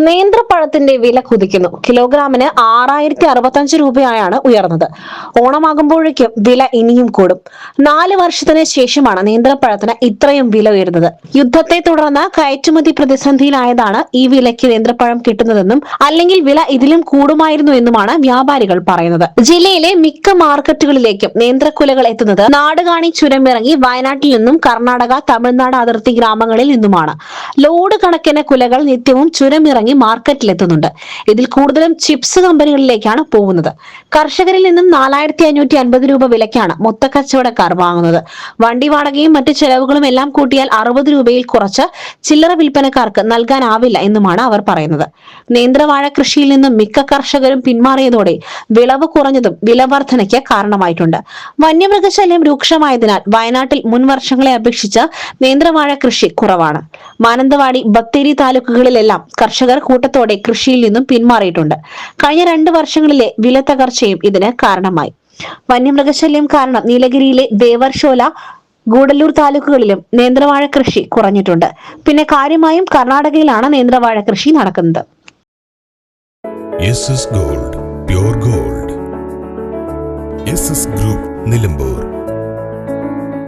നേന്ത്രപ്പഴത്തിന്റെ വില കുതിക്കുന്നു. കിലോഗ്രാമിന് 6065 രൂപയാണ് ഉയർന്നത്. ഓണമാകുമ്പോഴേക്കും വില ഇനിയും കൂടും. 4 വർഷത്തിന് ശേഷമാണ് നേന്ത്രപ്പഴത്തിന് ഇത്രയും വില ഉയർന്നത്. യുദ്ധത്തെ തുടർന്ന് കയറ്റുമതി പ്രതിസന്ധിയിലായതാണ് ഈ വിലയ്ക്ക് നേന്ത്രപ്പഴം കിട്ടുന്നതെന്നും അല്ലെങ്കിൽ വില ഇതിലും കൂടുമായിരുന്നു എന്നുമാണ് വ്യാപാരികൾ പറയുന്നത്. ജില്ലയിലെ മിക്ക മാർക്കറ്റുകളിലേക്കും നേന്ത്രക്കുലകൾ എത്തുന്നത് നാടുകാണി ചുരമിറങ്ങി വയനാട്ടിൽ നിന്നും കർണാടക, തമിഴ്നാട് അതിർത്തി ഗ്രാമങ്ങളിൽ നിന്നുമാണ്. ലോഡ് കണക്കിന് കുലകൾ നിത്യവും ചുരമിറങ്ങി മാർക്കറ്റിലെത്തുന്നുണ്ട്. ഇതിൽ കൂടുതലും ചിപ്സ് കമ്പനികളിലേക്കാണ് പോകുന്നത്. കർഷകരിൽ നിന്നും 4550 രൂപ വിലയ്ക്കാണ് മൊത്തക്കച്ചവടക്കാർ വാങ്ങുന്നത്. വണ്ടി വാടകയും മറ്റ് ചെലവുകളും എല്ലാം കൂട്ടിയാൽ 60 രൂപയിൽ കുറച്ച് ചില്ലറ വിൽപ്പനക്കാർക്ക് നൽകാനാവില്ല എന്നുമാണ് അവർ പറയുന്നത്. നേന്ത്രവാഴ കൃഷിയിൽ നിന്നും മിക്ക കർഷകരും പിന്മാറിയതോടെ വിളവ് കുറഞ്ഞതും വില വർധനയ്ക്ക് കാരണമായിട്ടുണ്ട്. വന്യമൃഗശല്യം രൂക്ഷമായതിനാൽ വയനാട്ടിൽ മുൻ വർഷങ്ങളെ അപേക്ഷിച്ച് നേന്ത്രവാഴ കൃഷി കുറവാണ്. മാനന്തവാടി, ബത്തേരി താലൂക്കുകളിലെല്ലാം കർഷകർ കൂട്ടത്തോടെ കൃഷിയിൽ നിന്നും പിന്മാറിയിട്ടുണ്ട്. കഴിഞ്ഞ 2 വർഷങ്ങളിലെ വില തകർച്ചയും ഇതിന് കാരണമായി. വന്യമൃഗശല്യം കാരണം നീലഗിരിയിലെ ദേവർഷോല, ഗൂഡല്ലൂർ താലൂക്കുകളിലും നേന്ത്രവാഴ കൃഷി കുറഞ്ഞിട്ടുണ്ട്. പിന്നെ കാര്യമായും കർണാടകയിലാണ് നേന്ത്രവാഴ കൃഷി നടക്കുന്നത്. Gold, pure gold. Group Nilambur.